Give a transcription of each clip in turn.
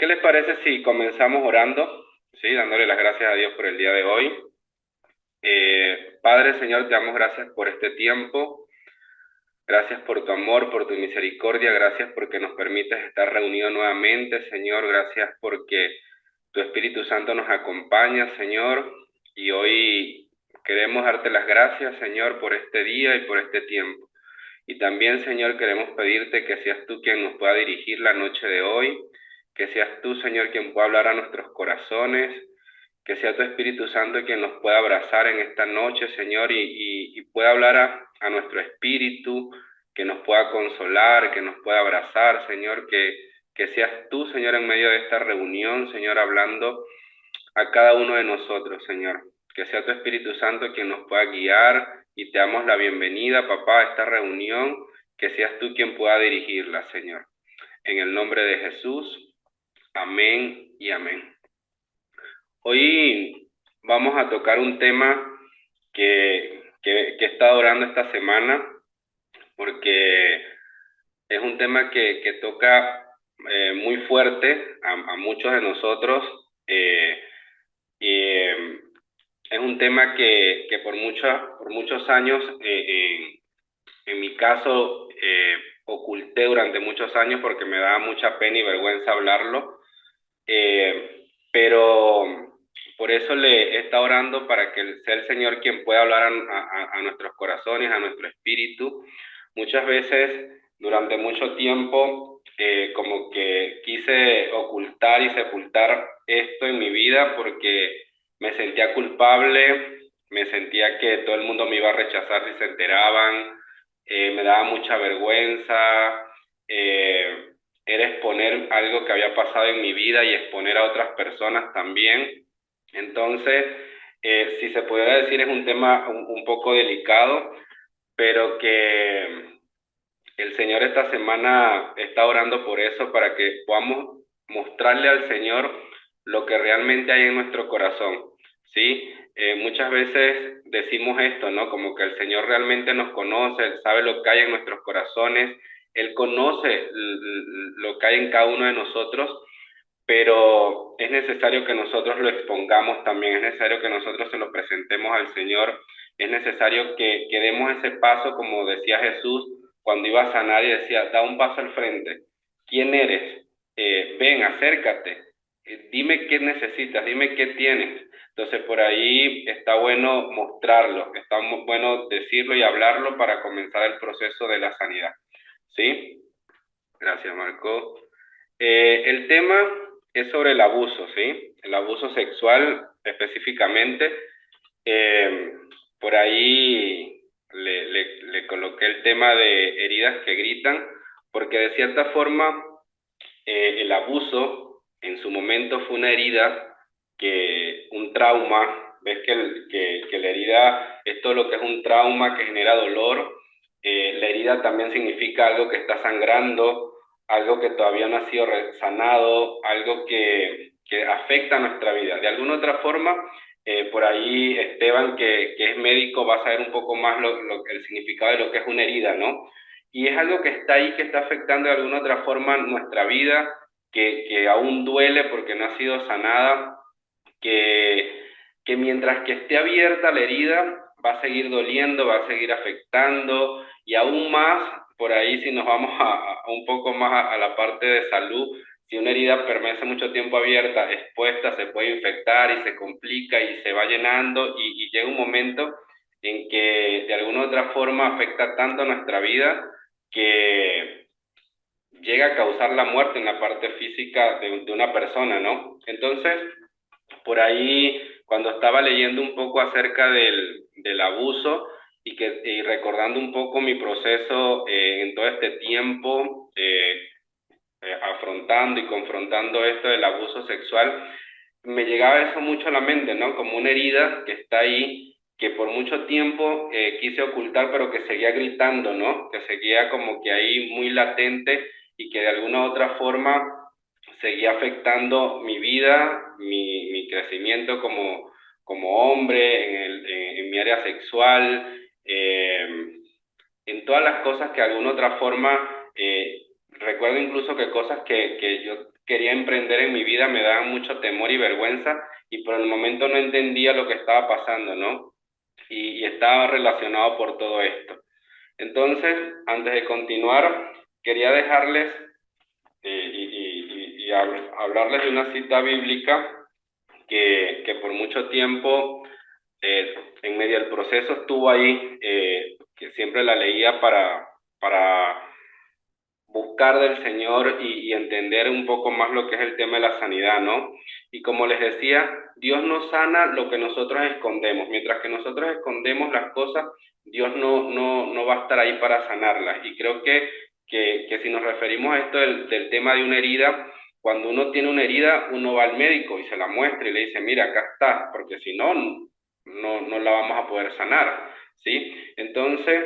¿Qué les parece si comenzamos orando? Sí, dándole las gracias a Dios por el día de hoy. Padre, Señor, te damos gracias por este tiempo. Gracias por tu amor, por tu misericordia. Gracias porque nos permites estar reunidos nuevamente, Señor. Gracias porque tu Espíritu Santo nos acompaña, Señor. Y hoy queremos darte las gracias, Señor, por este día y por este tiempo. Y también, Señor, queremos pedirte que seas tú quien nos pueda dirigir la noche de hoy, que seas tú, Señor, quien pueda hablar a nuestros corazones, que sea tu Espíritu Santo quien nos pueda abrazar en esta noche, Señor, y pueda hablar a nuestro espíritu, que nos pueda consolar, que nos pueda abrazar, Señor, que seas tú, Señor, en medio de esta reunión, Señor, hablando a cada uno de nosotros, Señor. Que sea tu Espíritu Santo quien nos pueda guiar y te damos la bienvenida, papá, a esta reunión, que seas tú quien pueda dirigirla, Señor. En el nombre de Jesús, amén y amén. Hoy vamos a tocar un tema que he estado orando esta semana, porque es un tema que toca muy fuerte a muchos de nosotros. Y es un tema que por muchos años, en mi caso, oculté durante muchos años porque me daba mucha pena y vergüenza hablarlo. Pero por eso le he estado orando para que sea el Señor quien pueda hablar a nuestros corazones, a nuestro espíritu. Muchas veces, durante mucho tiempo, como que quise ocultar y sepultar esto en mi vida porque me sentía culpable, me sentía que todo el mundo me iba a rechazar si se enteraban, me daba mucha vergüenza. eh, Era exponer algo que había pasado en mi vida y exponer a otras personas también. Entonces, si se pudiera decir, es un tema un poco delicado, pero que el Señor esta semana está orando por eso, para que podamos mostrarle al Señor lo que realmente hay en nuestro corazón, ¿sí? Muchas veces decimos esto, ¿no? Como que el Señor realmente nos conoce, Él sabe lo que hay en nuestros corazones, Él conoce lo que hay en cada uno de nosotros, pero es necesario que nosotros lo expongamos también, es necesario que nosotros se lo presentemos al Señor, es necesario que demos ese paso, como decía Jesús cuando iba a sanar y decía, da un paso al frente. ¿Quién eres? Ven, acércate, dime qué necesitas, dime qué tienes. Entonces por ahí está bueno mostrarlo, está bueno decirlo y hablarlo para comenzar el proceso de la sanidad. ¿Sí? Gracias, Marco. El tema es sobre el abuso, ¿sí? El abuso sexual específicamente. Eh, por ahí le coloqué el tema de heridas que gritan, porque de cierta forma el abuso en su momento fue una herida, un trauma. Ves que la herida es todo lo que es un trauma que genera dolor. La herida también significa algo que está sangrando, algo que todavía no ha sido sanado, algo que afecta a nuestra vida. De alguna otra forma, por ahí Esteban, que es médico, va a saber un poco más el significado de lo que es una herida, ¿no? Y es algo que está ahí, que está afectando de alguna otra forma nuestra vida, que aún duele porque no ha sido sanada, que mientras que esté abierta la herida, va a seguir doliendo, va a seguir afectando, y aún más, por ahí si nos vamos a un poco más a la parte de salud, si una herida permanece mucho tiempo abierta, expuesta, se puede infectar y se complica y se va llenando, y llega un momento en que de alguna otra forma afecta tanto a nuestra vida que llega a causar la muerte en la parte física de una persona, ¿no? Entonces, por ahí, cuando estaba leyendo un poco acerca del abuso y recordando un poco mi proceso en todo este tiempo, afrontando y confrontando esto del abuso sexual, me llegaba eso mucho a la mente, ¿no? Como una herida que está ahí, que por mucho tiempo quise ocultar, pero que seguía gritando, ¿no? Que seguía como que ahí muy latente y que de alguna u otra forma seguía afectando mi vida, mi crecimiento como hombre, en mi área sexual, en todas las cosas que de alguna otra forma Recuerdo incluso que cosas que yo quería emprender en mi vida me daban mucho temor y vergüenza y por el momento no entendía lo que estaba pasando, ¿no? Y estaba relacionado por todo esto. Entonces, antes de continuar, quería dejarles hablarles de una cita bíblica que por mucho tiempo, en medio del proceso, estuvo ahí, que siempre la leía para buscar del Señor y entender un poco más lo que es el tema de la sanidad, ¿no? Y como les decía, Dios no sana lo que nosotros escondemos. Mientras que nosotros escondemos las cosas, Dios no va a estar ahí para sanarlas. Y creo que si nos referimos a esto del tema de una herida, cuando uno tiene una herida, uno va al médico y se la muestra y le dice, mira, acá está, porque si no, no la vamos a poder sanar, ¿sí? Entonces,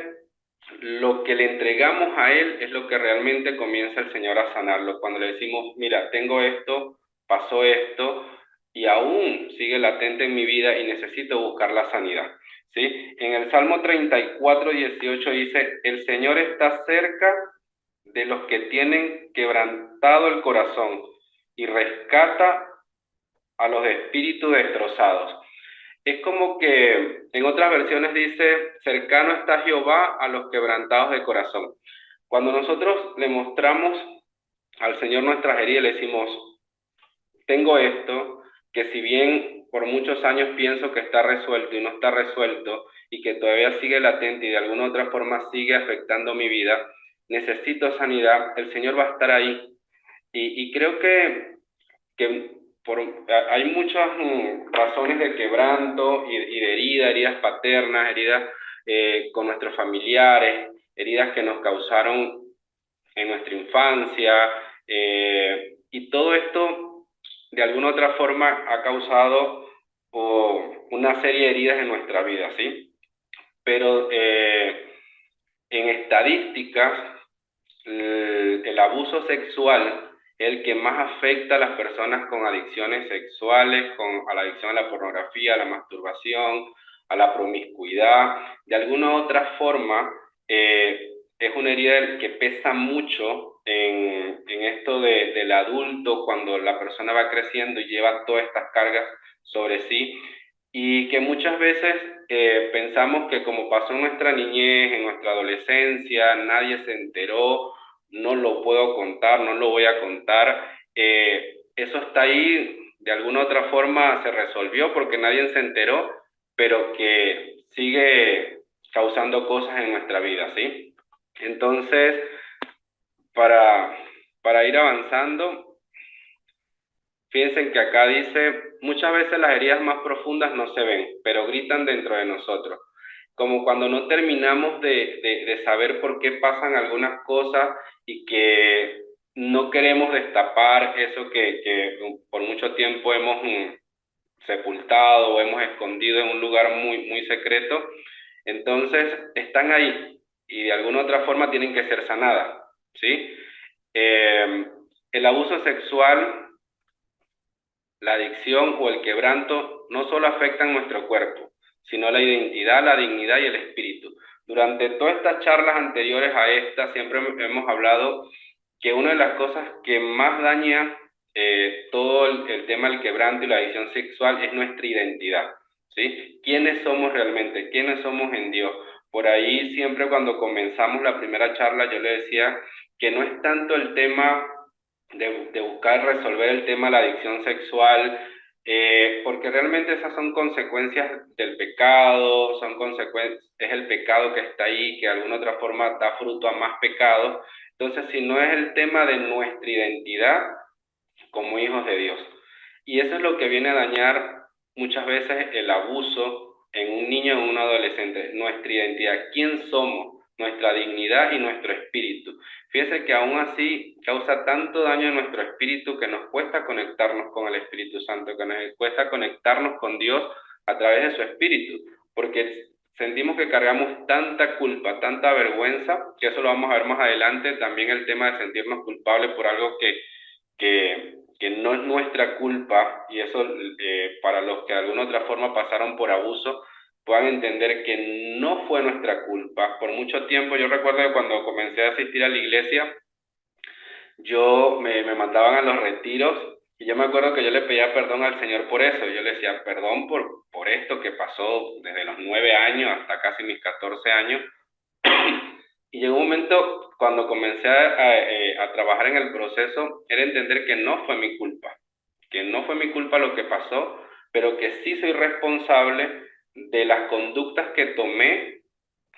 lo que le entregamos a Él es lo que realmente comienza el Señor a sanarlo. Cuando le decimos, mira, tengo esto, pasó esto, y aún sigue latente en mi vida y necesito buscar la sanidad. ¿Sí? En el Salmo 34:18 dice, el Señor está cerca de los que tienen quebrantado el corazón y rescata a los espíritus destrozados. Es como que en otras versiones dice, cercano está Jehová a los quebrantados de corazón. Cuando nosotros le mostramos al Señor nuestras heridas, le decimos, tengo esto, que si bien por muchos años pienso que está resuelto y no está resuelto, y que todavía sigue latente y de alguna otra forma sigue afectando mi vida, necesito sanidad, el Señor va a estar ahí. Y creo que hay muchas razones de quebranto y de heridas paternas, heridas con nuestros familiares, heridas que nos causaron en nuestra infancia, y todo esto de alguna otra forma ha causado una serie de heridas en nuestra vida, ¿sí? Pero en estadísticas, el abuso sexual es el que más afecta a las personas con adicciones sexuales, a la adicción a la pornografía, a la masturbación, a la promiscuidad. De alguna otra forma, es una herida que pesa mucho en esto del adulto cuando la persona va creciendo y lleva todas estas cargas sobre sí y que muchas veces pensamos que como pasó en nuestra niñez, en nuestra adolescencia, nadie se enteró, no lo puedo contar, no lo voy a contar, eso está ahí, de alguna otra forma se resolvió porque nadie se enteró, pero que sigue causando cosas en nuestra vida, ¿sí? Entonces, para, para ir avanzando, fíjense que acá dice, muchas veces las heridas más profundas no se ven, pero gritan dentro de nosotros. Como cuando no terminamos de saber por qué pasan algunas cosas y que no queremos destapar eso que por mucho tiempo hemos sepultado o hemos escondido en un lugar muy secreto. Entonces están ahí y de alguna otra forma tienen que ser sanadas, ¿sí? Eh, el abuso sexual, la adicción o el quebranto no solo afectan nuestro cuerpo, sino la identidad, la dignidad y el espíritu. Durante todas estas charlas anteriores a esta, siempre hemos hablado que una de las cosas que más daña todo el tema del quebranto y la adicción sexual es nuestra identidad, ¿sí? ¿Quiénes somos realmente? ¿Quiénes somos en Dios? Por ahí siempre cuando comenzamos la primera charla yo le decía que no es tanto el tema de buscar resolver el tema de la adicción sexual, porque realmente esas son consecuencias del pecado, es el pecado que está ahí, que de alguna otra forma da fruto a más pecado. Entonces, si no es el tema de nuestra identidad como hijos de Dios. Y eso es lo que viene a dañar muchas veces el abuso en un niño o en un adolescente, nuestra identidad, quién somos, nuestra dignidad y nuestro espíritu. Fíjese que aún así causa tanto daño en nuestro espíritu que nos cuesta conectarnos con el Espíritu Santo, que nos cuesta conectarnos con Dios a través de su espíritu, porque sentimos que cargamos tanta culpa, tanta vergüenza, que eso lo vamos a ver más adelante, también el tema de sentirnos culpables por algo que no es nuestra culpa, y eso para los que de alguna otra forma pasaron por abuso, puedan entender que no fue nuestra culpa. Por mucho tiempo, yo recuerdo que cuando comencé a asistir a la iglesia, me mandaban a los retiros y yo me acuerdo que yo le pedía perdón al Señor por eso. Yo le decía, perdón por esto que pasó desde los 9 años hasta casi mis 14 años. Y llegó un momento cuando comencé a trabajar en el proceso, era entender que no fue mi culpa, que no fue mi culpa lo que pasó, pero que sí soy responsable de las conductas que tomé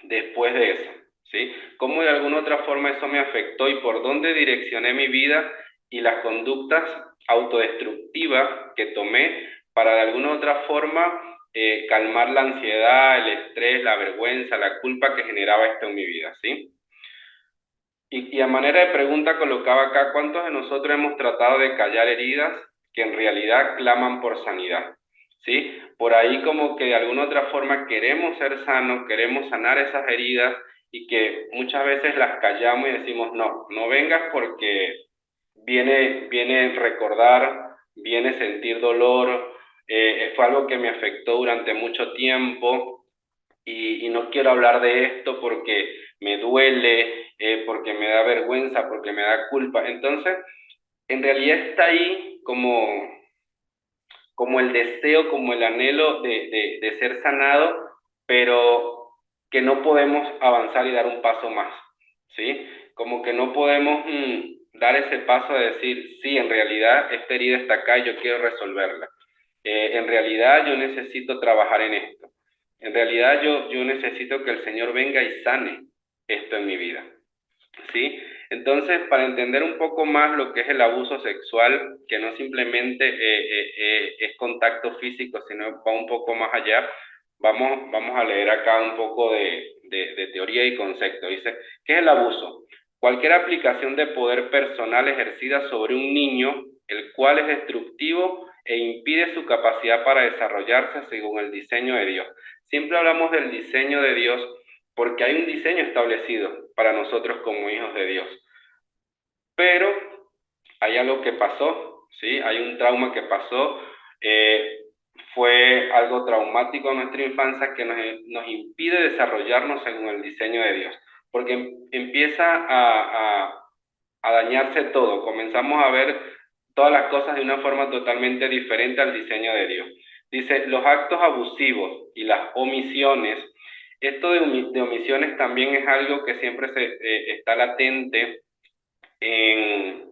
después de eso, ¿sí? Cómo de alguna otra forma eso me afectó y por dónde direccioné mi vida y las conductas autodestructivas que tomé para de alguna otra forma calmar la ansiedad, el estrés, la vergüenza, la culpa que generaba esto en mi vida, ¿sí? Y a manera de pregunta colocaba acá, ¿cuántos de nosotros hemos tratado de callar heridas que en realidad claman por sanidad? ¿Sí? Por ahí como que de alguna otra forma queremos ser sanos, queremos sanar esas heridas y que muchas veces las callamos y decimos, no, no vengas porque viene recordar, viene sentir dolor, fue algo que me afectó durante mucho tiempo y no quiero hablar de esto porque me duele, porque me da vergüenza, porque me da culpa. Entonces, en realidad está ahí como el deseo, como el anhelo de ser sanado, pero que no podemos avanzar y dar un paso más, ¿sí? Como que no podemos dar ese paso de decir, sí, en realidad esta herida está acá y yo quiero resolverla. En realidad yo necesito trabajar en esto. En realidad yo necesito que el Señor venga y sane esto en mi vida. ¿Sí? Entonces, para entender un poco más lo que es el abuso sexual, que no simplemente es contacto físico, sino va un poco más allá, vamos a leer acá un poco de teoría y concepto. Dice, ¿qué es el abuso? Cualquier aplicación de poder personal ejercida sobre un niño, el cual es destructivo e impide su capacidad para desarrollarse según el diseño de Dios. Siempre hablamos del diseño de Dios porque hay un diseño establecido para nosotros como hijos de Dios. Pero hay algo que pasó, ¿sí? Hay un trauma que pasó, eh, fue algo traumático en nuestra infancia que nos impide desarrollarnos según el diseño de Dios, porque empieza a dañarse todo, comenzamos a ver todas las cosas de una forma totalmente diferente al diseño de Dios. Dice, los actos abusivos y las omisiones, esto de omisiones también es algo que siempre está latente en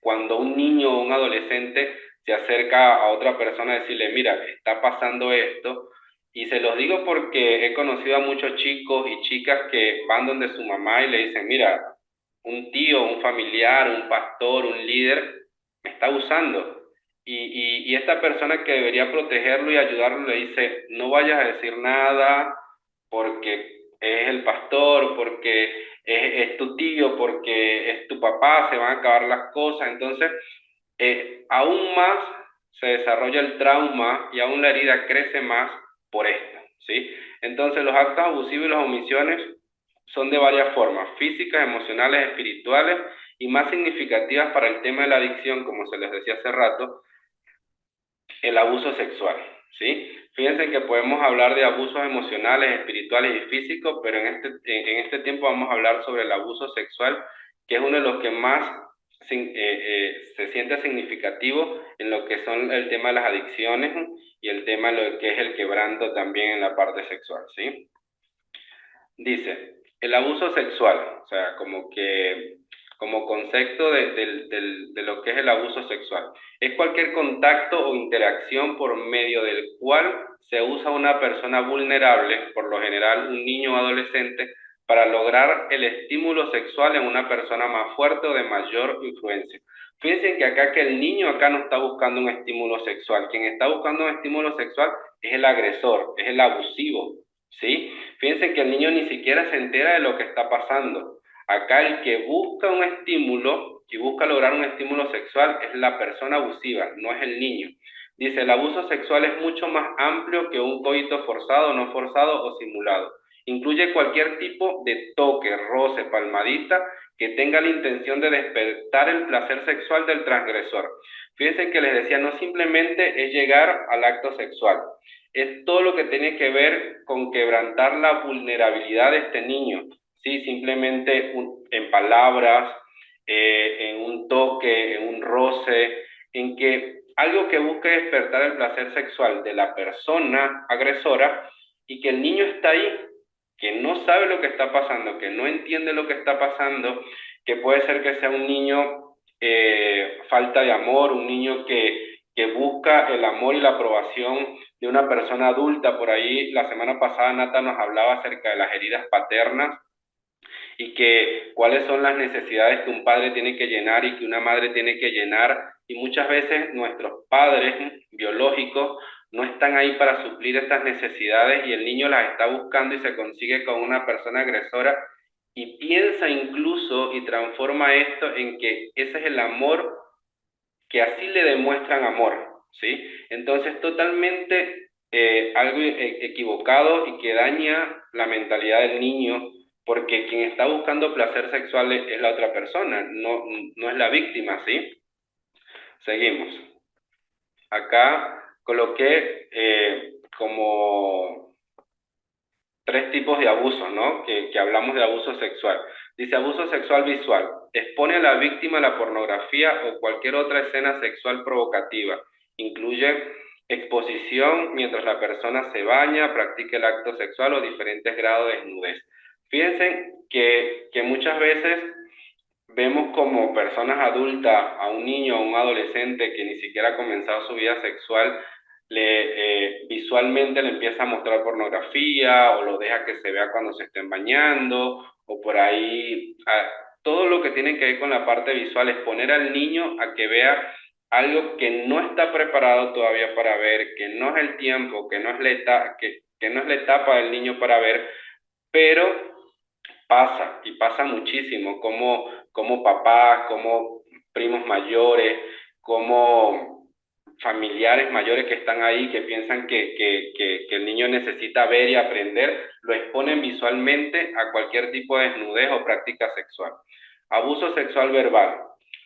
cuando un niño o un adolescente se acerca a otra persona a decirle, mira, está pasando esto, y se los digo porque he conocido a muchos chicos y chicas que van donde su mamá y le dicen, mira, un tío, un familiar, un pastor, un líder, me está usando. Y esta persona que debería protegerlo y ayudarlo le dice, no vayas a decir nada porque es el pastor, porque es tu tío, porque es tu papá, se van a acabar las cosas. Entonces, aún más se desarrolla el trauma y aún la herida crece más por esto, ¿sí? Entonces, los actos abusivos y las omisiones son de varias formas, físicas, emocionales, espirituales y más significativas para el tema de la adicción, como se les decía hace rato, el abuso sexual, ¿sí? Fíjense que podemos hablar de abusos emocionales, espirituales y físicos, pero en este tiempo vamos a hablar sobre el abuso sexual, que es uno de los que más se siente significativo en lo que son el tema de las adicciones y el tema de lo que es el quebranto también en la parte sexual, ¿sí? Dice, el abuso sexual, o sea, como concepto de lo que es el abuso sexual, es cualquier contacto o interacción por medio del cual se usa a una persona vulnerable, por lo general un niño o adolescente, para lograr el estímulo sexual en una persona más fuerte o de mayor influencia. Fíjense que acá que el niño acá no está buscando un estímulo sexual, quien está buscando un estímulo sexual es el agresor, es el abusivo, ¿sí? Fíjense que el niño ni siquiera se entera de lo que está pasando. Acá el que busca un estímulo y busca lograr un estímulo sexual es la persona abusiva, no es el niño. Dice, el abuso sexual es mucho más amplio que un coito forzado, no forzado o simulado. Incluye cualquier tipo de toque, roce, palmadita que tenga la intención de despertar el placer sexual del transgresor. Fíjense que les decía, no simplemente es llegar al acto sexual, es todo lo que tiene que ver con quebrantar la vulnerabilidad de este niño, ¿sí? Simplemente en palabras, en un toque, en un roce, en que algo que busque despertar el placer sexual de la persona agresora y que el niño está ahí, que no sabe lo que está pasando, que no entiende lo que está pasando, que puede ser que sea un niño falta de amor, un niño que busca el amor y la aprobación de una persona adulta. Por ahí la semana pasada Nata nos hablaba acerca de las heridas paternas y que cuáles son las necesidades que un padre tiene que llenar y que una madre tiene que llenar. Y muchas veces nuestros padres biológicos no están ahí para suplir estas necesidades y el niño las está buscando y se consigue con una persona agresora y piensa incluso y transforma esto en que ese es el amor, que así le demuestran amor, ¿sí? Entonces totalmente algo equivocado y que daña la mentalidad del niño, porque quien está buscando placer sexual es la otra persona, no es la víctima, ¿sí? Seguimos. Acá coloqué como tres tipos de abusos, ¿no? Que hablamos de abuso sexual. Dice abuso sexual visual. Expone a la víctima a la pornografía o cualquier otra escena sexual provocativa. Incluye exposición mientras la persona se baña, practica el acto sexual o diferentes grados de desnudez. Fíjense que muchas veces vemos como personas adultas a un niño o un adolescente que ni siquiera ha comenzado su vida sexual, visualmente le empieza a mostrar pornografía o lo deja que se vea cuando se estén bañando o por ahí, todo lo que tiene que ver con la parte visual, es poner al niño a que vea algo que no está preparado todavía para ver, que no es el tiempo, que no es que no es la etapa del niño para ver, pero pasa, y pasa muchísimo, como papás, como primos mayores, como familiares mayores que están ahí, que piensan que el niño necesita ver y aprender, lo exponen visualmente a cualquier tipo de desnudez o práctica sexual. Abuso sexual verbal.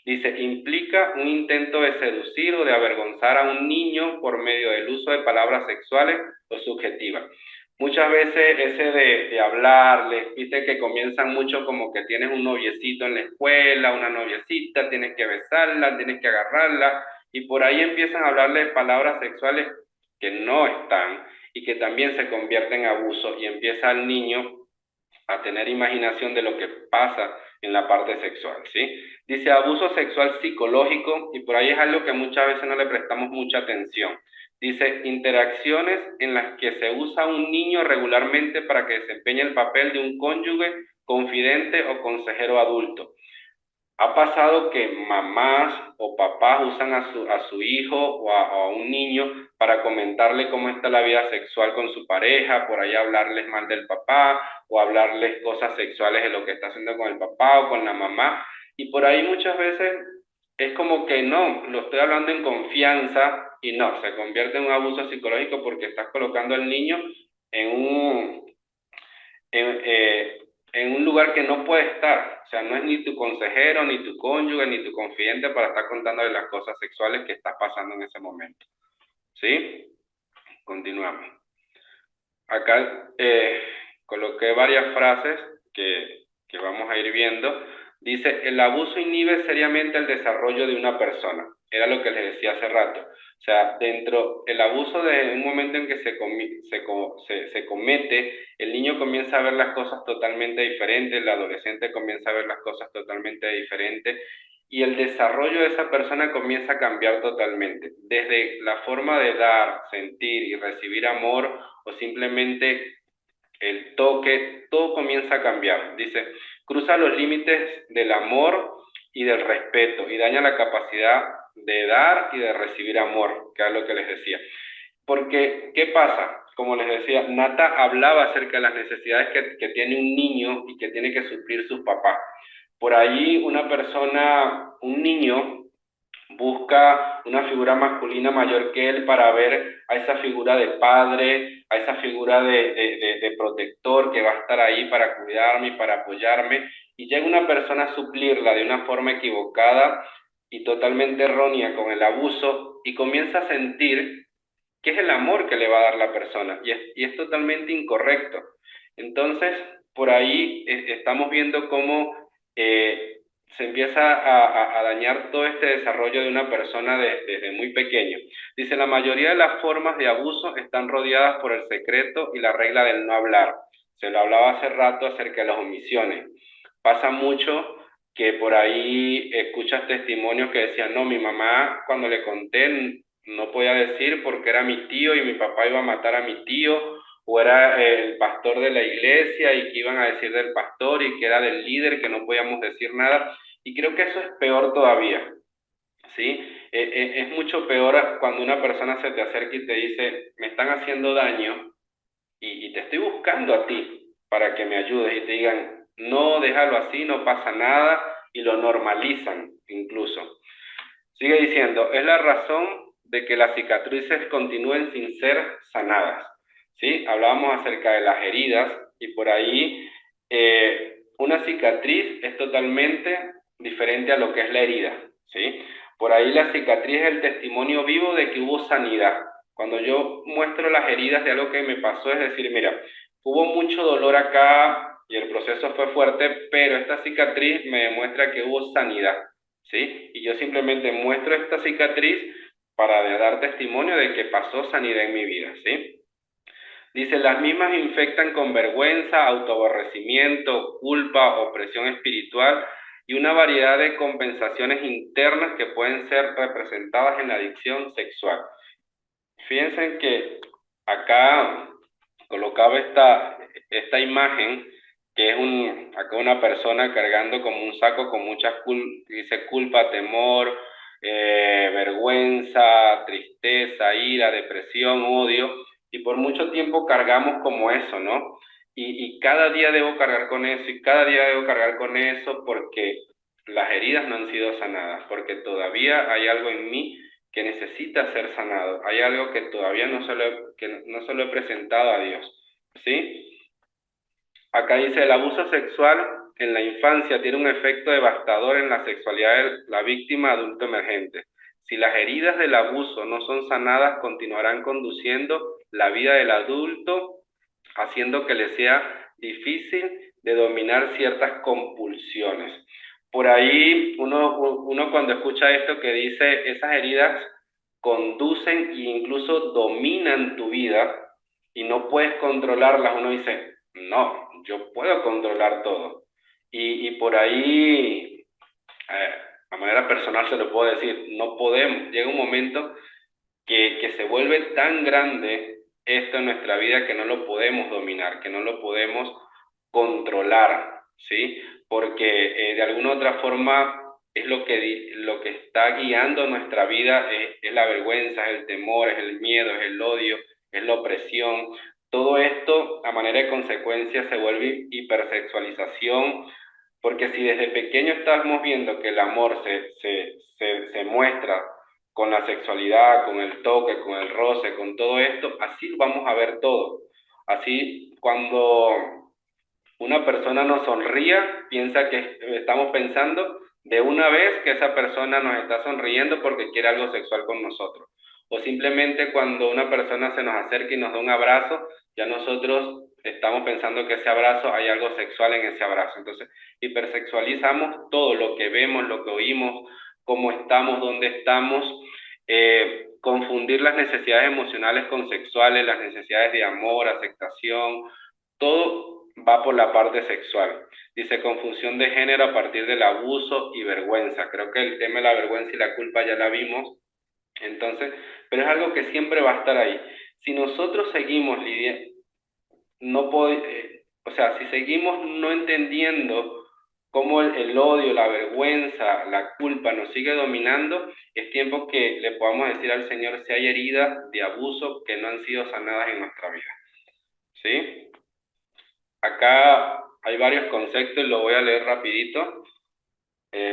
Dice, implica un intento de seducir o de avergonzar a un niño por medio del uso de palabras sexuales o subjetivas. Muchas veces ese de hablarles, viste que comienzan mucho como que tienes un noviecito en la escuela, una noviecita, tienes que besarla, tienes que agarrarla, y por ahí empiezan a hablarle palabras sexuales que no están y que también se convierten en abuso y empieza el niño a tener imaginación de lo que pasa en la parte sexual, ¿sí? Dice abuso sexual psicológico y por ahí es algo que muchas veces no le prestamos mucha atención. Dice interacciones en las que se usa un niño regularmente para que desempeñe el papel de un cónyuge, confidente o consejero adulto. Ha pasado que mamás o papás usan a su hijo o a un niño para comentarle cómo está la vida sexual con su pareja, por ahí hablarles mal del papá o hablarles cosas sexuales de lo que está haciendo con el papá o con la mamá. Y por ahí muchas veces es como que no, lo estoy hablando en confianza y no, se convierte en un abuso psicológico porque estás colocando al niño en en, eh, en un lugar que no puede estar. O sea, no es ni tu consejero, ni tu cónyuge, ni tu confidente para estar contándole las cosas sexuales que estás pasando en ese momento. ¿Sí? Continuamos. Acá coloqué varias frases que vamos a ir viendo. Dice, el abuso inhibe seriamente el desarrollo de una persona. Era lo que les decía hace rato. O sea, el abuso de un momento en que se comete, el niño comienza a ver las cosas totalmente diferentes, el adolescente comienza a ver las cosas totalmente diferentes y el desarrollo de esa persona comienza a cambiar totalmente. Desde la forma de dar, sentir y recibir amor o simplemente el toque, todo comienza a cambiar. Dice, cruza los límites del amor y del respeto y daña la capacidad de dar y de recibir amor, que es lo que les decía. Porque, ¿qué pasa? Como les decía, Nata hablaba acerca de las necesidades que tiene un niño y que tiene que suplir sus papás. Por ahí una persona, un niño, busca una figura masculina mayor que él para ver a esa figura de padre, a esa figura de protector que va a estar ahí para cuidarme y para apoyarme, y llega una persona a suplirla de una forma equivocada y totalmente errónea con el abuso y comienza a sentir que es el amor que le va a dar la persona y es totalmente incorrecto. Entonces, por ahí estamos viendo cómo se empieza a dañar todo este desarrollo de una persona desde muy pequeño. Dice, la mayoría de las formas de abuso están rodeadas por el secreto y la regla del no hablar. Se lo hablaba hace rato acerca de las omisiones. Pasa mucho que por ahí escuchas testimonios que decían, no, mi mamá cuando le conté no podía decir porque era mi tío y mi papá iba a matar a mi tío, o era el pastor de la iglesia y que iban a decir del pastor y que era del líder que no podíamos decir nada. Y creo que eso es peor todavía, ¿sí? Es mucho peor cuando una persona se te acerca y te dice, me están haciendo daño y te estoy buscando a ti para que me ayudes y te digan, no, déjalo así, no pasa nada y lo normalizan incluso. Sigue diciendo, es la razón de que las cicatrices continúen sin ser sanadas, ¿sí? Hablábamos acerca de las heridas y por ahí una cicatriz es totalmente diferente a lo que es la herida, ¿sí? Por ahí la cicatriz es el testimonio vivo de que hubo sanidad. Cuando yo muestro las heridas de algo que me pasó, es decir, mira, hubo mucho dolor acá y el proceso fue fuerte, pero esta cicatriz me demuestra que hubo sanidad. ¿Sí? Y yo simplemente muestro esta cicatriz para dar testimonio de que pasó sanidad en mi vida, ¿sí? Dice, las mismas infectan con vergüenza, autoaborrecimiento, culpa, opresión espiritual y una variedad de compensaciones internas que pueden ser representadas en la adicción sexual. Fíjense que acá colocaba esta imagen que es acá una persona cargando como un saco con muchas dice culpa, temor, vergüenza, tristeza, ira, depresión, odio, y por mucho tiempo cargamos como eso, ¿no? Y cada día debo cargar con eso, y cada día debo cargar con eso porque las heridas no han sido sanadas, porque todavía hay algo en mí que necesita ser sanado. Hay algo que todavía no se lo he presentado a Dios, ¿sí? Acá dice, el abuso sexual en la infancia tiene un efecto devastador en la sexualidad de la víctima adulto emergente. Si las heridas del abuso no son sanadas, continuarán conduciendo la vida del adulto, haciendo que le sea difícil de dominar ciertas compulsiones. Por ahí uno cuando escucha esto que dice, esas heridas conducen e incluso dominan tu vida y no puedes controlarlas, uno dice, no, yo puedo controlar todo. Y por ahí, eh, a manera personal se lo puedo decir, no podemos, llega un momento que se vuelve tan grande esto en nuestra vida que no lo podemos dominar, que no lo podemos controlar, ¿sí? Porque de alguna otra forma es lo que está guiando nuestra vida, es la vergüenza, es el temor, es el miedo, es el odio, es la opresión. Todo esto, a manera de consecuencia, se vuelve hipersexualización, porque si desde pequeño estamos viendo que el amor se muestra con la sexualidad, con el toque, con el roce, con todo esto, así vamos a ver todo. Así, cuando una persona nos sonría, piensa que estamos pensando de una vez que esa persona nos está sonriendo porque quiere algo sexual con nosotros. O simplemente cuando una persona se nos acerca y nos da un abrazo, ya nosotros estamos pensando que ese abrazo hay algo sexual en ese abrazo. Entonces, hipersexualizamos todo lo que vemos, lo que oímos, cómo estamos, dónde estamos. Confundir las necesidades emocionales con sexuales, las necesidades de amor, aceptación, todo va por la parte sexual. Dice confusión de género a partir del abuso y vergüenza. Creo que el tema de la vergüenza y la culpa ya la vimos. Entonces, pero es algo que siempre va a estar ahí. Si nosotros seguimos lidiando, o sea, si seguimos no entendiendo cómo el odio, la vergüenza, la culpa nos sigue dominando, es tiempo que le podamos decir al Señor si hay heridas de abuso que no han sido sanadas en nuestra vida. ¿Sí? Acá hay varios conceptos y lo voy a leer rapidito.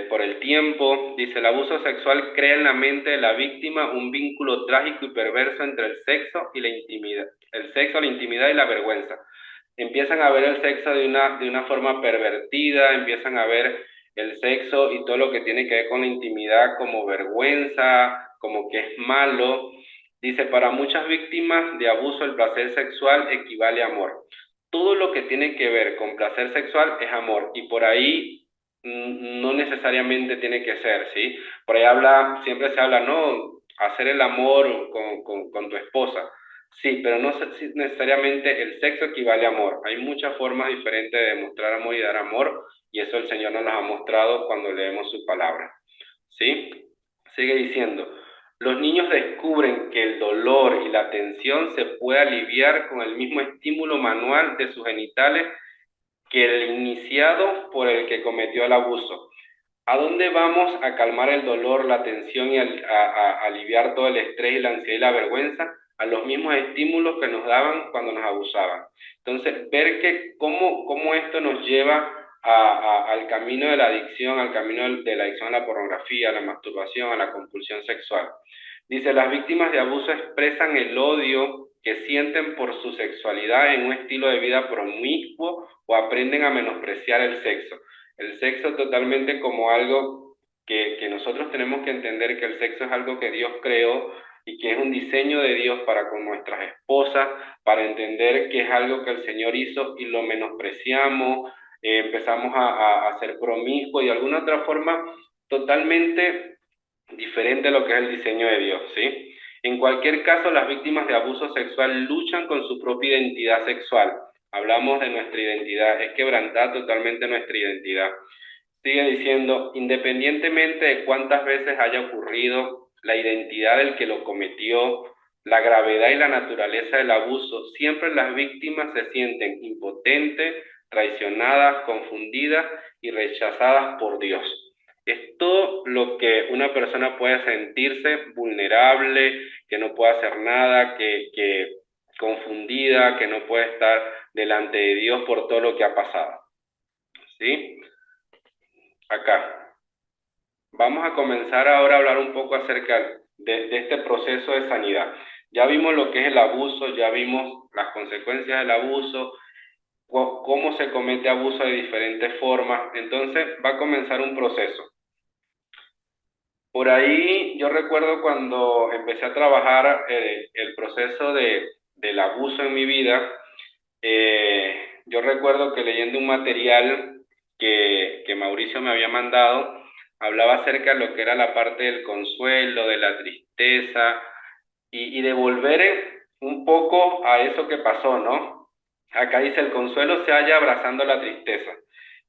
Por el tiempo, dice, el abuso sexual crea en la mente de la víctima un vínculo trágico y perverso entre el sexo y la intimidad, el sexo, la intimidad y la vergüenza. Empiezan a ver el sexo de una forma pervertida, empiezan a ver el sexo y todo lo que tiene que ver con la intimidad como vergüenza, como que es malo. Dice, para muchas víctimas de abuso el placer sexual equivale a amor. Todo lo que tiene que ver con placer sexual es amor y por ahí no necesariamente tiene que ser, ¿sí? Por ahí habla, siempre se habla, no, hacer el amor con tu esposa. Sí, pero no necesariamente el sexo equivale a amor. Hay muchas formas diferentes de demostrar amor y dar amor, y eso el Señor nos lo ha mostrado cuando leemos su palabra. ¿Sí? Sigue diciendo, los niños descubren que el dolor y la tensión se puede aliviar con el mismo estímulo manual de sus genitales que el iniciado por el que cometió el abuso. ¿A dónde vamos a calmar el dolor, la tensión y a aliviar todo el estrés y la ansiedad y la vergüenza? A los mismos estímulos que nos daban cuando nos abusaban. Entonces, ver que cómo esto nos lleva al camino de la adicción, al camino de la adicción a la pornografía, a la masturbación, a la compulsión sexual. Dice, las víctimas de abuso expresan el odio que sienten por su sexualidad en un estilo de vida promiscuo o aprenden a menospreciar el sexo totalmente como algo que nosotros tenemos que entender que el sexo es algo que Dios creó y que es un diseño de Dios para con nuestras esposas, para entender que es algo que el Señor hizo y lo menospreciamos, empezamos a ser promiscuos y de alguna otra forma totalmente diferente a lo que es el diseño de Dios, ¿sí? En cualquier caso, las víctimas de abuso sexual luchan con su propia identidad sexual. Hablamos de nuestra identidad, es quebrantar totalmente nuestra identidad. Sigue diciendo, independientemente de cuántas veces haya ocurrido, la identidad del que lo cometió, la gravedad y la naturaleza del abuso, siempre las víctimas se sienten impotentes, traicionadas, confundidas y rechazadas por Dios. Es todo lo que una persona puede sentirse vulnerable, que no puede hacer nada, que confundida, que no puede estar delante de Dios por todo lo que ha pasado. ¿Sí? Acá. Vamos a comenzar ahora a hablar un poco acerca de este proceso de sanidad. Ya vimos lo que es el abuso, ya vimos las consecuencias del abuso, cómo se comete abuso de diferentes formas. Entonces va a comenzar un proceso. Por ahí yo recuerdo cuando empecé a trabajar el proceso del abuso en mi vida, yo recuerdo que leyendo un material que Mauricio me había mandado, hablaba acerca de lo que era la parte del consuelo, de la tristeza y de volver un poco a eso que pasó, ¿no? Acá dice, el consuelo se halla abrazando la tristeza.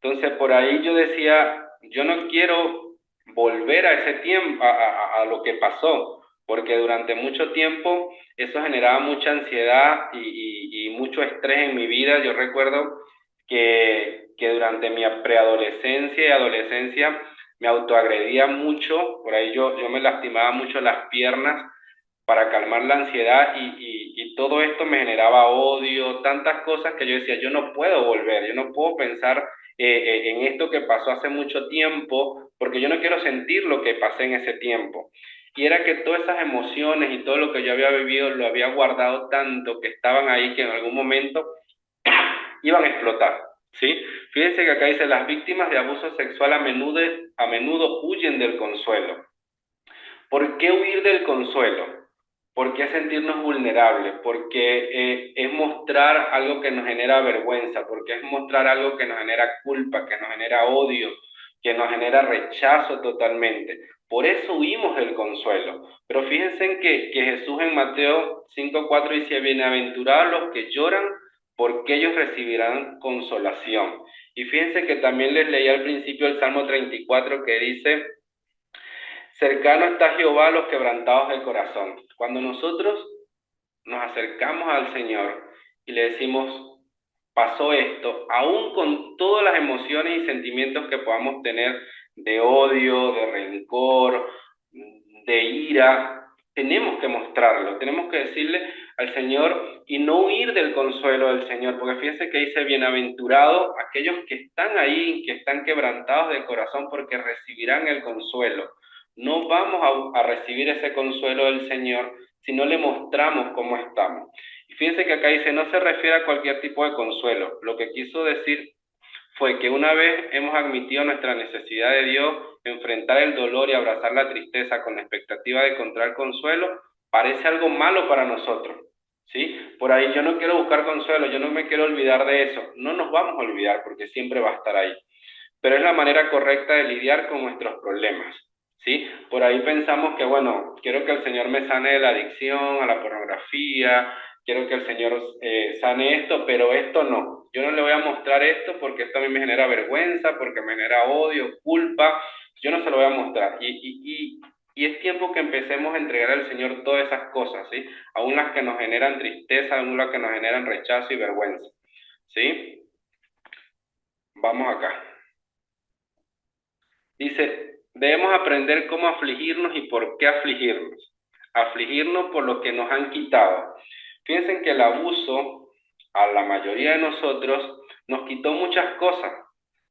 Entonces por ahí yo decía, yo no quiero volver a ese tiempo, a lo que pasó, porque durante mucho tiempo eso generaba mucha ansiedad y mucho estrés en mi vida. Yo recuerdo que durante mi preadolescencia y adolescencia me autoagredía mucho, por ahí yo me lastimaba mucho las piernas para calmar la ansiedad y todo esto me generaba odio, tantas cosas que yo decía, yo no puedo volver, yo no puedo pensar en esto que pasó hace mucho tiempo, porque yo no quiero sentir lo que pasé en ese tiempo. Y era que todas esas emociones y todo lo que yo había vivido lo había guardado tanto que estaban ahí que en algún momento iban a explotar. ¿Sí? Fíjense que acá dice, las víctimas de abuso sexual a menudo huyen del consuelo. ¿Por qué huir del consuelo? ¿Por qué sentirnos vulnerables? Porque es mostrar algo que nos genera vergüenza, porque es mostrar algo que nos genera culpa, que nos genera odio, que nos genera rechazo totalmente. Por eso huimos del consuelo. Pero fíjense en que Jesús en Mateo 5:4 dice, bienaventurados los que lloran, porque ellos recibirán consolación. Y fíjense que también les leí al principio el Salmo 34 que dice, cercano está Jehová a los quebrantados del corazón. Cuando nosotros nos acercamos al Señor y le decimos, pasó esto, aún con todas las emociones y sentimientos que podamos tener de odio, de rencor, de ira, tenemos que mostrarlo, tenemos que decirle al Señor y no huir del consuelo del Señor, porque fíjense que dice, bienaventurados aquellos que están ahí, que están quebrantados de corazón, porque recibirán el consuelo. No vamos a recibir ese consuelo del Señor si no le mostramos cómo estamos. Y fíjense que acá dice, no se refiere a cualquier tipo de consuelo. Lo que quiso decir fue que una vez hemos admitido nuestra necesidad de Dios, enfrentar el dolor y abrazar la tristeza con la expectativa de encontrar consuelo, parece algo malo para nosotros. ¿Sí? Por ahí yo no quiero buscar consuelo, yo no me quiero olvidar de eso. No nos vamos a olvidar porque siempre va a estar ahí. pero es la manera correcta de lidiar con nuestros problemas, ¿sí? Por ahí pensamos que, bueno, quiero que el Señor me sane de la adicción a la pornografía, quiero que el Señor sane esto, pero esto no. Yo no le voy a mostrar esto porque esto a mí me genera vergüenza, porque me genera odio, culpa. Yo no se lo voy a mostrar. Y es tiempo que empecemos a entregar al Señor todas esas cosas, ¿sí? Aún las que nos generan tristeza, aún las que nos generan rechazo y vergüenza, ¿sí? Vamos acá. Dice, debemos aprender cómo afligirnos y por qué afligirnos. Afligirnos por lo que nos han quitado. Fíjense que el abuso a la mayoría de nosotros nos quitó muchas cosas,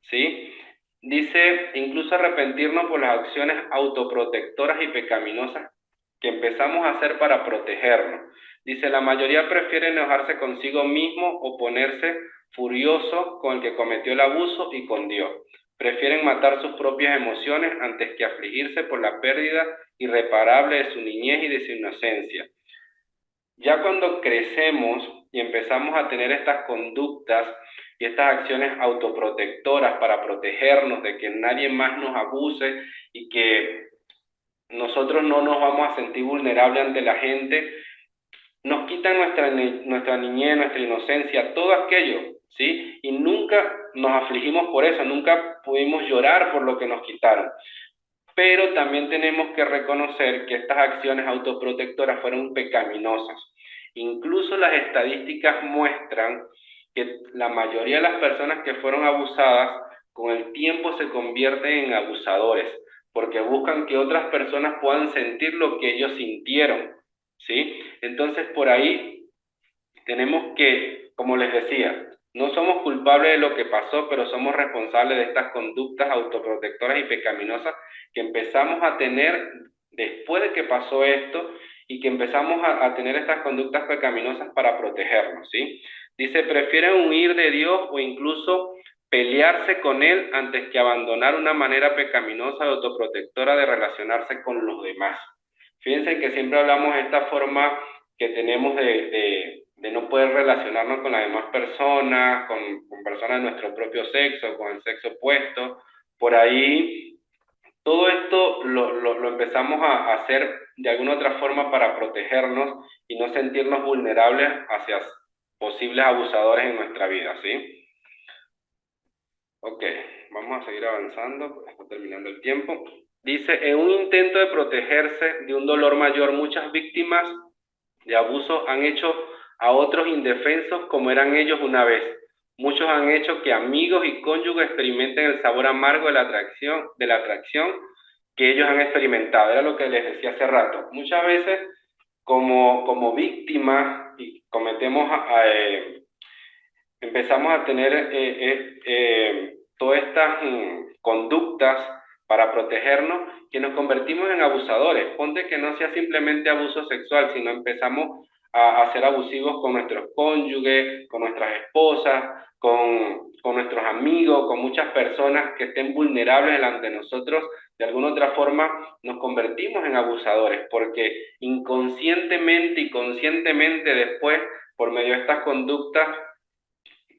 ¿sí? Dice, incluso arrepentirnos por las acciones autoprotectoras y pecaminosas que empezamos a hacer para protegernos. Dice, la mayoría prefiere enojarse consigo mismo o ponerse furioso con el que cometió el abuso y con Dios. Prefieren matar sus propias emociones antes que afligirse por la pérdida irreparable de su niñez y de su inocencia. Ya cuando crecemos y empezamos a tener estas conductas y estas acciones autoprotectoras para protegernos de que nadie más nos abuse y que nosotros no nos vamos a sentir vulnerables ante la gente, nos quitan nuestra niñez, nuestra inocencia, todo aquello, ¿sí? Y nunca nos afligimos por eso, nunca pudimos llorar por lo que nos quitaron. Pero también tenemos que reconocer que estas acciones autoprotectoras fueron pecaminosas. Incluso las estadísticas muestran que la mayoría de las personas que fueron abusadas con el tiempo se convierten en abusadores, porque buscan que otras personas puedan sentir lo que ellos sintieron, ¿sí? Entonces por ahí tenemos que, como les decía, no somos culpables de lo que pasó, pero somos responsables de estas conductas autoprotectoras y pecaminosas que empezamos a tener después de que pasó esto y que empezamos a tener estas conductas pecaminosas para protegernos, ¿sí? Dice, prefieren huir de Dios o incluso pelearse con Él antes que abandonar una manera pecaminosa y autoprotectora de relacionarse con los demás. Fíjense que siempre hablamos de esta forma que tenemos de no poder relacionarnos con las demás personas, con personas de nuestro propio sexo, con el sexo opuesto. Por ahí, todo esto lo empezamos a hacer de alguna otra forma para protegernos y no sentirnos vulnerables hacia posibles abusadores en nuestra vida, ¿sí? Ok, vamos a seguir avanzando, porque está terminando el tiempo. Dice, en un intento de protegerse de un dolor mayor, muchas víctimas de abuso han hecho a otros indefensos como eran ellos una vez. Muchos han hecho que amigos y cónyuges experimenten el sabor amargo de la atracción que ellos han experimentado. Era lo que les decía hace rato. Muchas veces, como víctimas, y empezamos a tener todas estas conductas para protegernos, que nos convertimos en abusadores. Ponte que no sea simplemente abuso sexual, sino empezamos a ser abusivos con nuestros cónyuges, con nuestras esposas, con nuestros amigos, con muchas personas que estén vulnerables delante de nosotros. De alguna otra forma nos convertimos en abusadores, porque inconscientemente y conscientemente después, por medio de estas conductas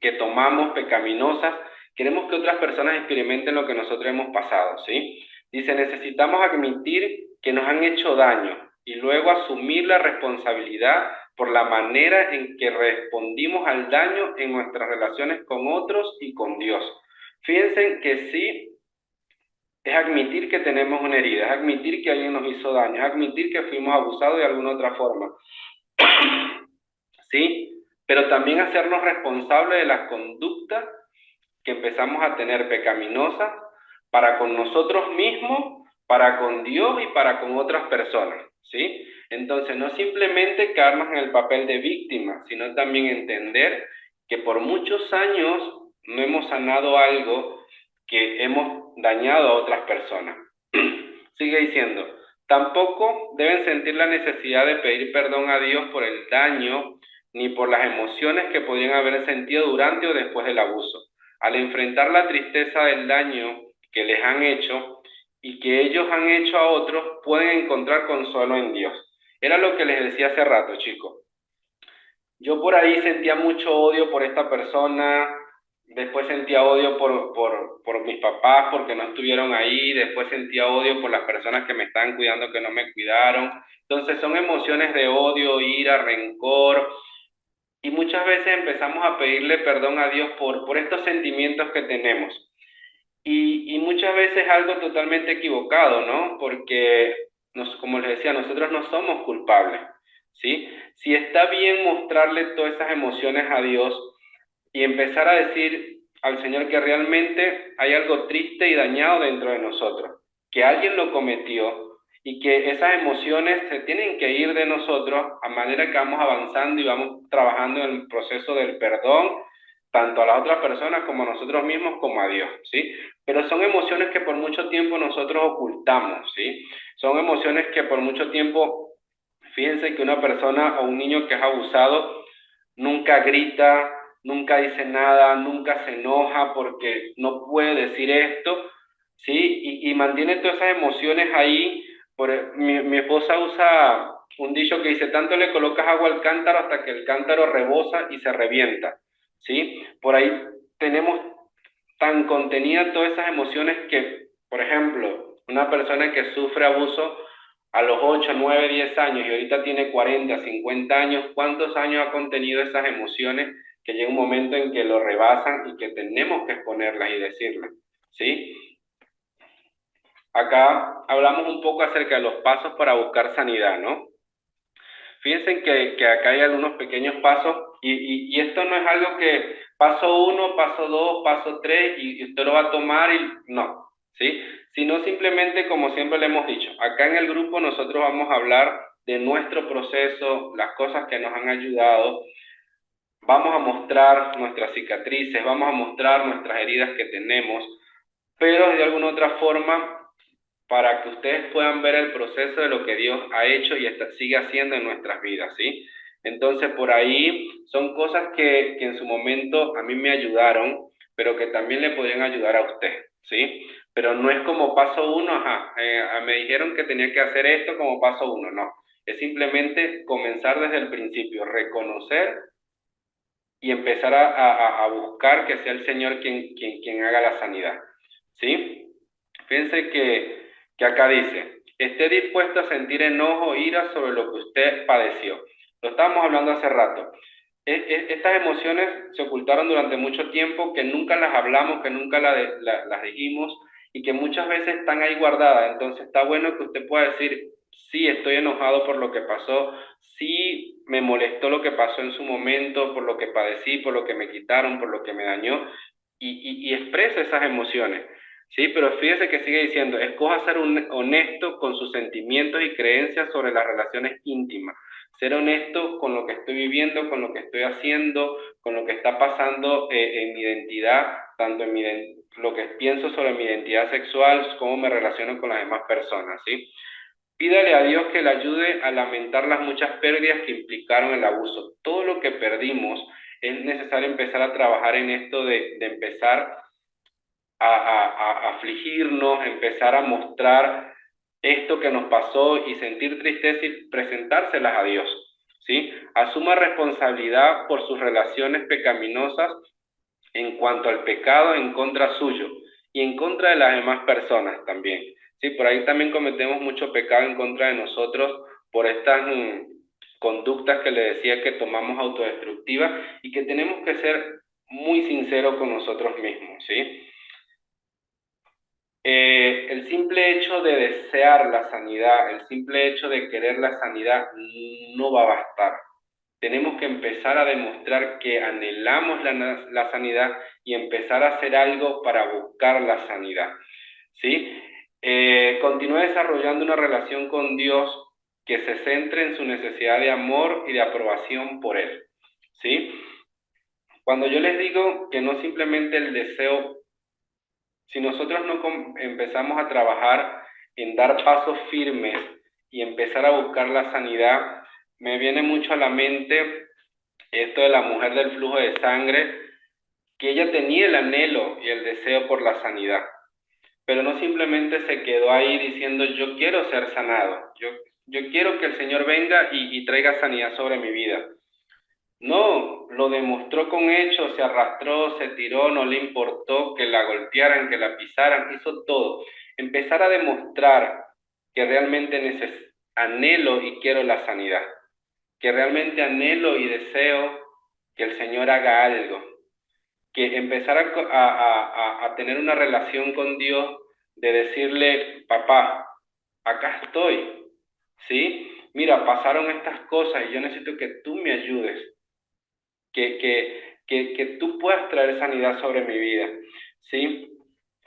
que tomamos pecaminosas, queremos que otras personas experimenten lo que nosotros hemos pasado, ¿sí? Dice, necesitamos admitir que nos han hecho daño y luego asumir la responsabilidad por la manera en que respondimos al daño en nuestras relaciones con otros y con Dios. Fíjense que sí, es admitir que tenemos una herida, es admitir que alguien nos hizo daño, es admitir que fuimos abusados de alguna otra forma. ¿Sí? Pero también hacernos responsables de las conductas que empezamos a tener pecaminosas para con nosotros mismos, para con Dios y para con otras personas, ¿sí? Entonces, no simplemente quedarnos en el papel de víctima, sino también entender que por muchos años no hemos sanado algo que hemos dañado a otras personas. Sigue diciendo, tampoco deben sentir la necesidad de pedir perdón a Dios por el daño ni por las emociones que podrían haber sentido durante o después del abuso. Al enfrentar la tristeza del daño que les han hecho y que ellos han hecho a otros, pueden encontrar consuelo en Dios. Era lo que les decía hace rato, chicos. Yo por ahí sentía mucho odio por esta persona, después sentía odio por mis papás porque no estuvieron ahí, después sentía odio por las personas que me estaban cuidando que no me cuidaron. Entonces son emociones de odio, ira, rencor, y muchas veces empezamos a pedirle perdón a Dios por estos sentimientos que tenemos. Y muchas veces algo totalmente equivocado, ¿no? Porque, como les decía, nosotros no somos culpables, ¿sí? Si está bien mostrarle todas esas emociones a Dios y empezar a decir al Señor que realmente hay algo triste y dañado dentro de nosotros, que alguien lo cometió y que esas emociones se tienen que ir de nosotros a manera que vamos avanzando y vamos trabajando en el proceso del perdón, tanto a las otras personas como a nosotros mismos como a Dios, ¿sí? Pero son emociones que por mucho tiempo nosotros ocultamos, ¿sí? Son emociones que por mucho tiempo, fíjense que una persona o un niño que es abusado nunca grita, nunca dice nada, nunca se enoja porque no puede decir esto, ¿sí? Y mantiene todas esas emociones ahí. Mi esposa usa un dicho que dice, tanto le colocas agua al cántaro hasta que el cántaro rebosa y se revienta, ¿sí? Por ahí tenemos tan contenidas todas esas emociones que, por ejemplo, una persona que sufre abuso a los 8 9 10 años y ahorita tiene 40 50 años, ¿cuántos años ha contenido esas emociones que llega un momento en que lo rebasan y que tenemos que exponerlas y decirlas? ¿Sí? Acá hablamos un poco acerca de los pasos para buscar sanidad, ¿no? Fíjense que acá hay algunos pequeños pasos y esto no es algo que paso uno, paso dos, paso tres y usted lo va a tomar y no, ¿sí? Sino simplemente como siempre le hemos dicho, acá en el grupo nosotros vamos a hablar de nuestro proceso, las cosas que nos han ayudado, vamos a mostrar nuestras cicatrices, vamos a mostrar nuestras heridas que tenemos, pero de alguna otra forma para que ustedes puedan ver el proceso de lo que Dios ha hecho y sigue haciendo en nuestras vidas, ¿sí? Entonces, por ahí son cosas que en su momento a mí me ayudaron, pero que también le podrían ayudar a usted, ¿sí? Pero no es como paso uno, ajá, me dijeron que tenía que hacer esto como paso uno, no. Es simplemente comenzar desde el principio, reconocer y empezar a buscar que sea el Señor quien haga la sanidad, ¿sí? Fíjense que acá dice, esté dispuesto a sentir enojo o ira sobre lo que usted padeció. Lo estábamos hablando hace rato. Estas emociones se ocultaron durante mucho tiempo, que nunca las hablamos, que nunca las dijimos y que muchas veces están ahí guardadas. Entonces está bueno que usted pueda decir, sí, estoy enojado por lo que pasó, sí, me molestó lo que pasó en su momento, por lo que padecí, por lo que me quitaron, por lo que me dañó, y expresa esas emociones. Sí, pero fíjese que sigue diciendo, escoja ser honesto con sus sentimientos y creencias sobre las relaciones íntimas. Ser honesto con lo que estoy viviendo, con lo que estoy haciendo, con lo que está pasando en mi identidad, tanto en lo que pienso sobre mi identidad sexual, cómo me relaciono con las demás personas, ¿sí? Pídale a Dios que le ayude a lamentar las muchas pérdidas que implicaron el abuso. Todo lo que perdimos es necesario empezar a trabajar en esto de empezar a afligirnos, empezar a mostrar esto que nos pasó y sentir tristeza y presentárselas a Dios, ¿sí? Asuma responsabilidad por sus relaciones pecaminosas en cuanto al pecado en contra suyo y en contra de las demás personas también, ¿sí? Por ahí también cometemos mucho pecado en contra de nosotros por estas conductas que le decía que tomamos autodestructivas y que tenemos que ser muy sinceros con nosotros mismos, ¿sí? El simple hecho de desear la sanidad, el simple hecho de querer la sanidad no va a bastar. Tenemos que empezar a demostrar que anhelamos la sanidad y empezar a hacer algo para buscar la sanidad, ¿sí? Continúe desarrollando una relación con Dios que se centre en su necesidad de amor y de aprobación por Él, ¿sí? Cuando yo les digo que no simplemente el deseo, si nosotros no empezamos a trabajar en dar pasos firmes y empezar a buscar la sanidad, me viene mucho a la mente esto de la mujer del flujo de sangre, que ella tenía el anhelo y el deseo por la sanidad, pero no simplemente se quedó ahí diciendo yo quiero ser sanado, yo quiero que el Señor venga y traiga sanidad sobre mi vida. No, lo demostró con hechos, se arrastró, se tiró, no le importó que la golpearan, que la pisaran, hizo todo. Empezar a demostrar que realmente anhelo y quiero la sanidad, que realmente anhelo y deseo que el Señor haga algo, que empezar a tener una relación con Dios, de decirle, papá, acá estoy, ¿sí? Mira, pasaron estas cosas y yo necesito que tú me ayudes, que tú puedas traer sanidad sobre mi vida, ¿sí?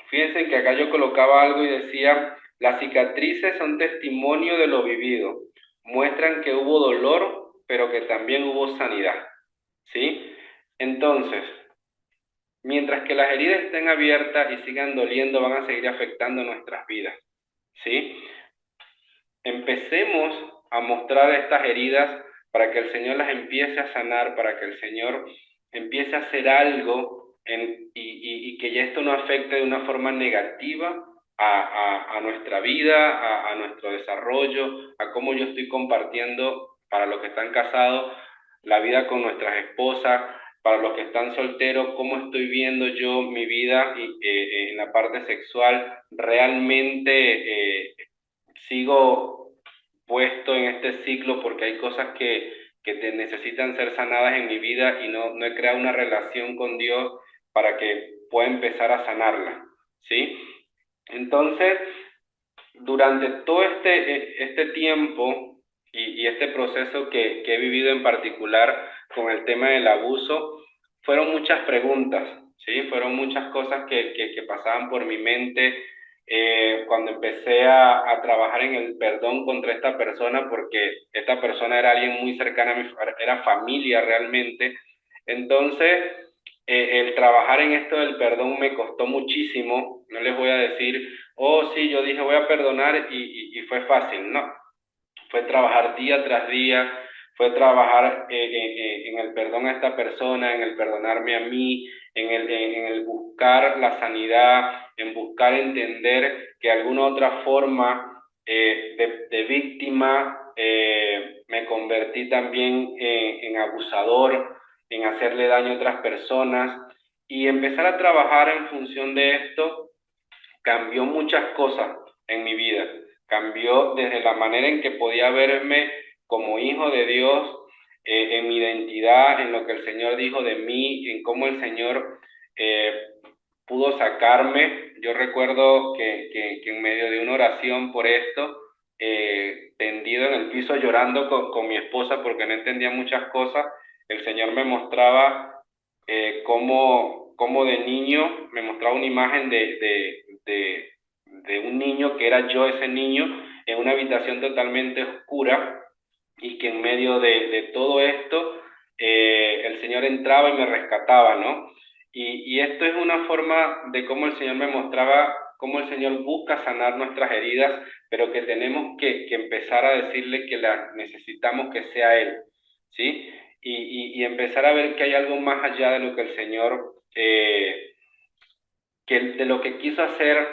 Fíjense que acá yo colocaba algo y decía, las cicatrices son testimonio de lo vivido, muestran que hubo dolor, pero que también hubo sanidad, ¿sí? Entonces, mientras que las heridas estén abiertas y sigan doliendo, van a seguir afectando nuestras vidas, ¿sí? Empecemos a mostrar estas heridas para que el Señor las empiece a sanar, para que el Señor empiece a hacer algo y que ya esto no afecte de una forma negativa a nuestra vida, a nuestro desarrollo, a cómo yo estoy compartiendo para los que están casados la vida con nuestras esposas, para los que están solteros, cómo estoy viendo yo mi vida en la parte sexual, realmente sigo puesto en este ciclo porque hay cosas que te necesitan ser sanadas en mi vida y no he creado una relación con Dios para que pueda empezar a sanarla, ¿sí? Entonces, durante todo este tiempo y este proceso que he vivido en particular con el tema del abuso, fueron muchas preguntas, ¿sí? Fueron muchas cosas que pasaban por mi mente cuando empecé a trabajar en el perdón contra esta persona, porque esta persona era alguien muy cercano a mi, era familia realmente. Entonces, el trabajar en esto del perdón me costó muchísimo, no les voy a decir, oh sí, yo dije voy a perdonar y fue fácil, no, fue trabajar día tras día, fue trabajar en el perdón a esta persona, en el perdonarme a mí, en el buscar la sanidad, en buscar entender que de alguna otra forma de víctima me convertí también en abusador, en hacerle daño a otras personas y empezar a trabajar en función de esto cambió muchas cosas en mi vida. Cambió desde la manera en que podía verme como hijo de Dios, en mi identidad, en lo que el Señor dijo de mí, en cómo el Señor eh, pudo sacarme. Yo recuerdo que en medio de una oración por esto, tendido en el piso llorando con mi esposa porque no entendía muchas cosas, el Señor me mostraba cómo de niño me mostraba una imagen de un niño que era yo ese niño en una habitación totalmente oscura y que en medio de todo esto el Señor entraba y me rescataba, ¿no? Y esto es una forma de cómo el Señor me mostraba cómo el Señor busca sanar nuestras heridas, pero que tenemos que empezar a decirle que la necesitamos que sea Él, ¿sí? Y empezar a ver que hay algo más allá de lo que el Señor, que de lo que quiso hacer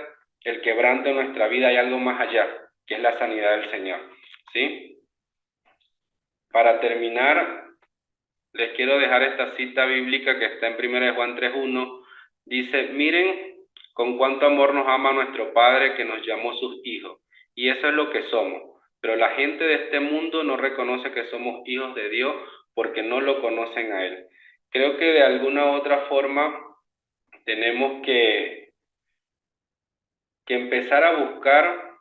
el quebranto en nuestra vida, hay algo más allá, que es la sanidad del Señor, ¿sí? Para terminar, les quiero dejar esta cita bíblica que está en 1 Juan 3:1. Dice, miren con cuánto amor nos ama nuestro Padre que nos llamó sus hijos. Y eso es lo que somos. Pero la gente de este mundo no reconoce que somos hijos de Dios porque no lo conocen a Él. Creo que de alguna u otra forma tenemos que empezar a buscar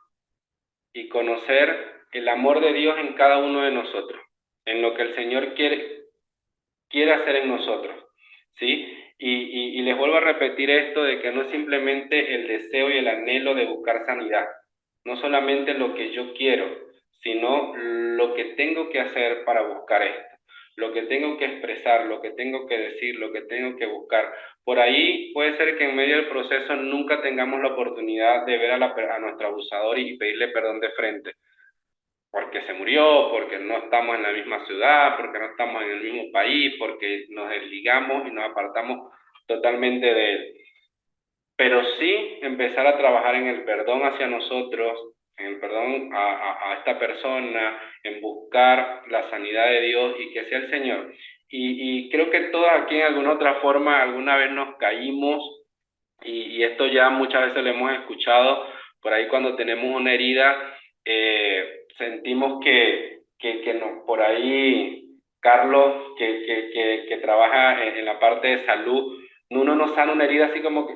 y conocer el amor de Dios en cada uno de nosotros, en lo que el Señor quiere hacer en nosotros, ¿sí? Y les vuelvo a repetir esto de que no es simplemente el deseo y el anhelo de buscar sanidad, no solamente lo que yo quiero, sino lo que tengo que hacer para buscar esto, lo que tengo que expresar, lo que tengo que decir, lo que tengo que buscar. Por ahí puede ser que en medio del proceso nunca tengamos la oportunidad de ver a nuestro abusador y pedirle perdón de frente porque se murió, porque no estamos en la misma ciudad, porque no estamos en el mismo país, porque nos desligamos y nos apartamos totalmente de él. Pero sí empezar a trabajar en el perdón hacia nosotros, en el perdón a esta persona, en buscar la sanidad de Dios y que sea el Señor. y creo que todos aquí en alguna otra forma alguna vez nos caímos y esto ya muchas veces lo hemos escuchado por ahí cuando tenemos una herida, sentimos que no, por ahí Carlos, que trabaja en la parte de salud, uno no sana una herida así como que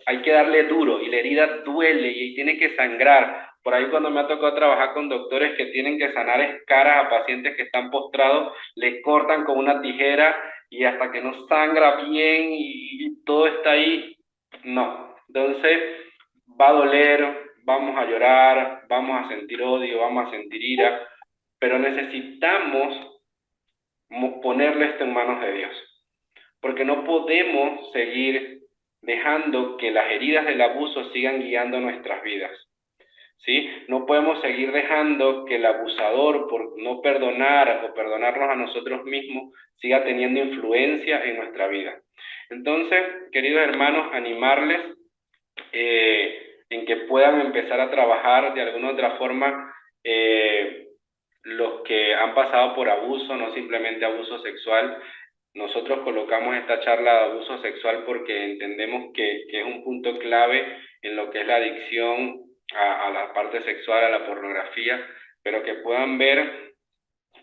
hay que darle duro y la herida duele y tiene que sangrar. Por ahí cuando me ha tocado trabajar con doctores que tienen que sanar escaras a pacientes que están postrados, le cortan con una tijera y hasta que no sangra bien y todo está ahí, no. Entonces va a doler, vamos a llorar, vamos a sentir odio, vamos a sentir ira, pero necesitamos ponerle esto en manos de Dios, porque no podemos seguir dejando que las heridas del abuso sigan guiando nuestras vidas. ¿Sí? No podemos seguir dejando que el abusador, por no perdonar o perdonarnos a nosotros mismos, siga teniendo influencia en nuestra vida. Entonces, queridos hermanos, animarles en que puedan empezar a trabajar de alguna otra forma los que han pasado por abuso, no simplemente abuso sexual. Nosotros colocamos esta charla de abuso sexual porque entendemos que es un punto clave en lo que es la adicción a la parte sexual, a la pornografía, pero que puedan ver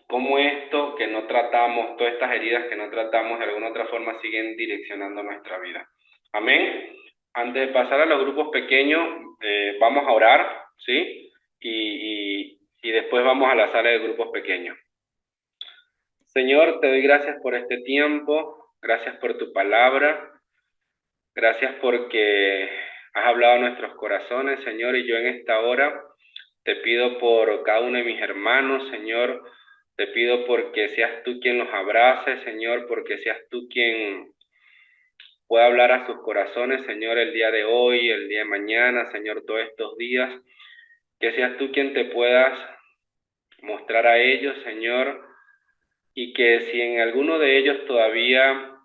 cómo esto que no tratamos, todas estas heridas que no tratamos de alguna otra forma siguen direccionando nuestra vida. Amén. Antes de pasar a los grupos pequeños, vamos a orar, ¿sí? Y después vamos a la sala de grupos pequeños. Señor, te doy gracias por este tiempo, gracias por tu palabra, gracias porque has hablado a nuestros corazones, Señor, y yo en esta hora te pido por cada uno de mis hermanos, Señor, te pido porque seas tú quien los abrace, Señor, porque seas tú quien pueda hablar a sus corazones, Señor, el día de hoy, el día de mañana, Señor, todos estos días, que seas tú quien te puedas mostrar a ellos, Señor, y que si en alguno de ellos todavía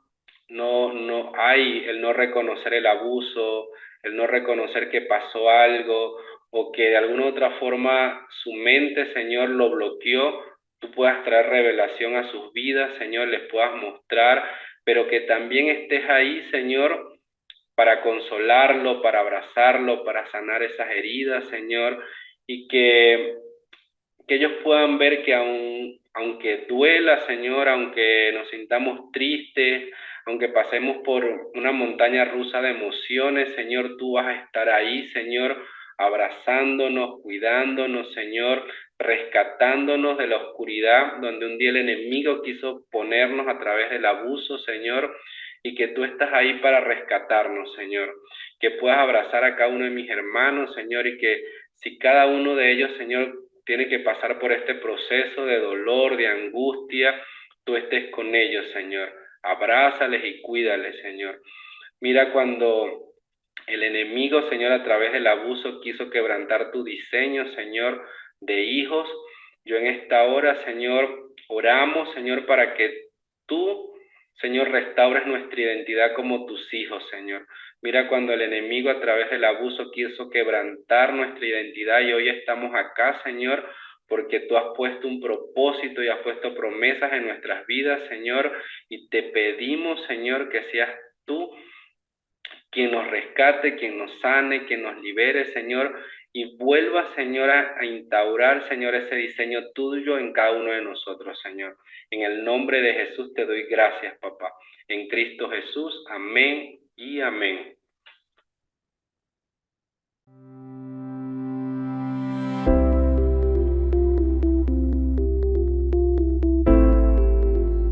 no hay el no reconocer el abuso, el no reconocer que pasó algo o que de alguna otra forma su mente, Señor, lo bloqueó, tú puedas traer revelación a sus vidas, Señor, les puedas mostrar, pero que también estés ahí, Señor, para consolarlo, para abrazarlo, para sanar esas heridas, Señor, y que ellos puedan ver que aunque duela, Señor, aunque nos sintamos tristes, aunque pasemos por una montaña rusa de emociones, Señor, tú vas a estar ahí, Señor, abrazándonos, cuidándonos, Señor, rescatándonos de la oscuridad donde un día el enemigo quiso ponernos a través del abuso, Señor, y que tú estás ahí para rescatarnos, Señor, que puedas abrazar a cada uno de mis hermanos, Señor, y que si cada uno de ellos, Señor, tiene que pasar por este proceso de dolor, de angustia, tú estés con ellos, Señor. Abrázales y cuídales, Señor. Mira cuando el enemigo, Señor, a través del abuso quiso quebrantar tu diseño, Señor, de hijos. Yo en esta hora, Señor, oramos, Señor, para que tú, Señor, restaures nuestra identidad como tus hijos, Señor. Mira cuando el enemigo a través del abuso quiso quebrantar nuestra identidad y hoy estamos acá, Señor, porque tú has puesto un propósito y has puesto promesas en nuestras vidas, Señor, y te pedimos, Señor, que seas tú quien nos rescate, quien nos sane, quien nos libere, Señor, y vuelva, Señor, a instaurar, Señor, ese diseño tuyo en cada uno de nosotros, Señor. En el nombre de Jesús te doy gracias, papá. En Cristo Jesús, amén y amén.